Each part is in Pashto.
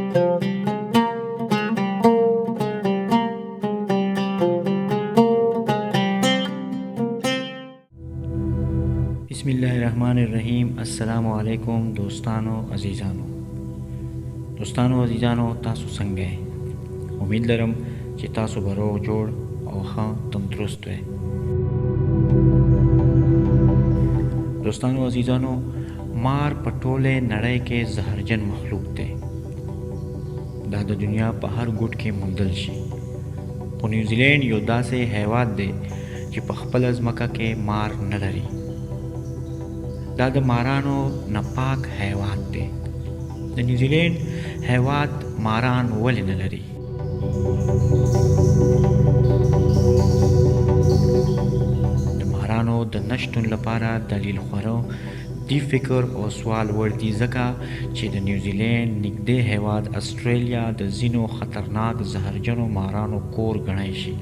बिस्मिल्लाहिर्रहमानिर्रहीम। अस्सलामु अलैकुम दोस्तानो अजीज़ानो तासु संगे उम्मीद लरम कि तासु बरोग जोड़ और हाँ तंदुरुस्त है। दोस्तानो अजीज़ानो, मार पटोले नड़े के जहरजन मखलूक थे। दा द दुनिया पर हर गुट के मुंदल शी। पो न्यूजीलैंड योद्धा से हैवात दे कि पखपल अजमका के मार न लरी। दा द मारानो नपाक हैवात दे। द न्यूजीलैंड हैवात मारान वली न लरी। द मारानो द नश्तुन लपारा दलील ख्वरो दी फिक्र और सवाल वर्दी ज़का ची द न्यूजीलैंड निगदे हैवात ऑस्ट्रेलिया द जिनो खतरनाक जहरजनो मारानो कोर गणाइशी।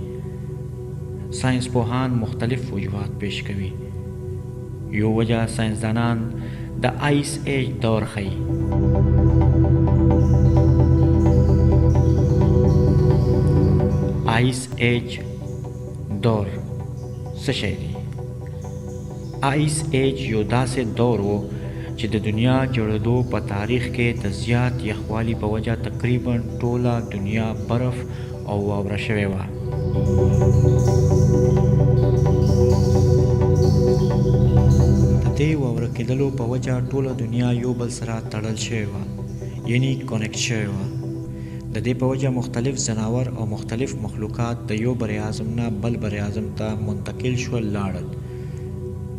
साइंस पोहान मुख्तलिफ वजूहात पेश कवी। यो वजह साइंसदानान द आइस एज दौर खई। आइस एज दौर सशहरी आइस एज यो दासे दौर वो چې د دنیا جوړېدو په تاریخ کې د زیات یخوالي په وجه تقریبا ټوله دنیا برف او واوره شوې وه. د دې واوره کېدلو په وجه ټوله دنیا یو بل سره تړل شوې وه، یعنی کونیکټ شوې وه. د دې په وجه مختلف ځناور او مختلف مخلوقات د یو بریاعظم نه بل بریاعظم ته منتقل شول لاړل.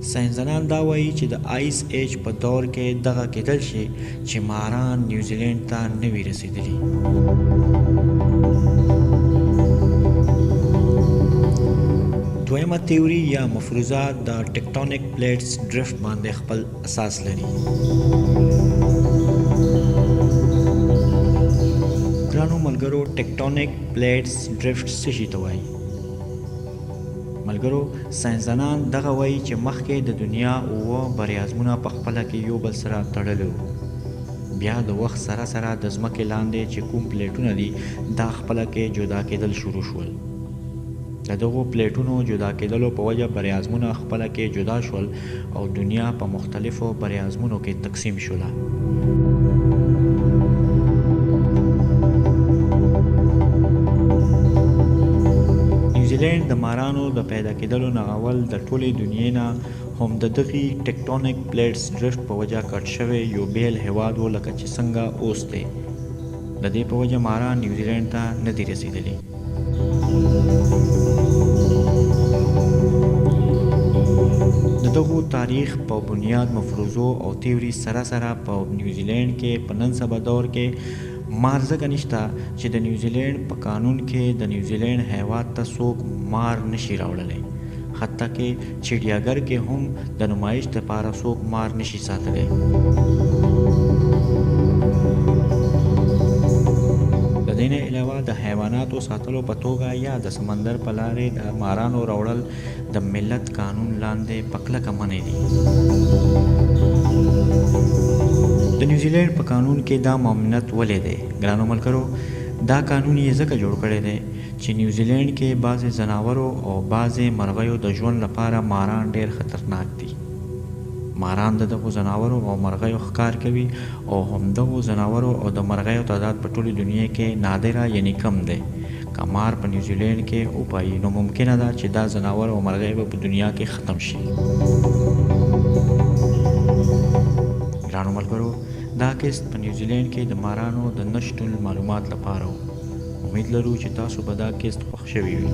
ساینسدانان دا وایي چې د آیس ایج په دور کې دغه کېدل شي چې ماران نیوزیلینډ ته نه وي رسېدلي. دویمه تیوري یا مفروضه د ټیکټونیک پلیټس ډرفټ باندې خپل اساس لري. ګرانو ملګرو، ټیکټونیک پلیټس ډرفټ څه شي ته وایي؟ ملګرو، ساینسدانان دغه وایي چې مخکې د دنیا اووه بریاعظمونه په خپله کې یو بل سره تړلي وو. بیا د وخت سره سره د ځمکې لاندې چې کوم پلیټونه دي دا خپله کې جدا کېدل شروع شول. د دغو پلیټونو جدا کېدلو په وجه بریاعظمونه خپله کې جدا شول او دنیا په مختلفو بریاعظمونو کې تقسیم شوله. نیوزیلینډ د مارانو د پیدا کېدلو نه اول د ټولې دنیا نه هم د دغې ټیکټونیک پلیټس ډرفټ په وجه کټ شوی یو بیل هیواد و لکه چې څنګه اوس دی. د دې په وجه ماران نیوزیلینډ ته نه دي رسېدلي. د دغو تاریخ په بنیاد مفروضو او تیوري سره سره په نیوزیلینډ کې په نن سبا دور کې مار ځکه نشته چې د نیوزیلینډ په قانون کې د نیوزیلینډ هیواد ته څوک مار نشي راوړلی. حتی کې چړیاګر کې هم د نمایش لپاره څوک مار نشي ساتلی. د دې نه علاوه د حیواناتو ساتلو په توګه یا د سمندر په لارې د مارانو راوړل د ملت قانون لاندې په کلکه منع دي. د نیوزیلینډ په قانون کې دا ممنوعیت ولې دی؟ ګرانو ملګرو، دا قانون یې ځکه جوړ کړی دی چې نیوزیلینډ کې بعضې ځناورو او بعضې مرغیو د ژوند لپاره ماران ډېر خطرناک دي. ماران د دغو ځناورو او مرغیو ښکار کوي او همدغو ځناورو او د مرغیو تعداد په ټولې دنیا کې نادره یعنی کم دی. که مار په نیوزیلینډ کې وپایي نو ممکنه ده چې دا ځناور او مرغۍ به په دنیا کې ختم شي. ګرانو ملګرو، دا کیست په نیوزیلینډ کې د مارانو د نشتون معلومات لپاره و. امید لرو چې تاسو به دا کیست خوښ شوي وي.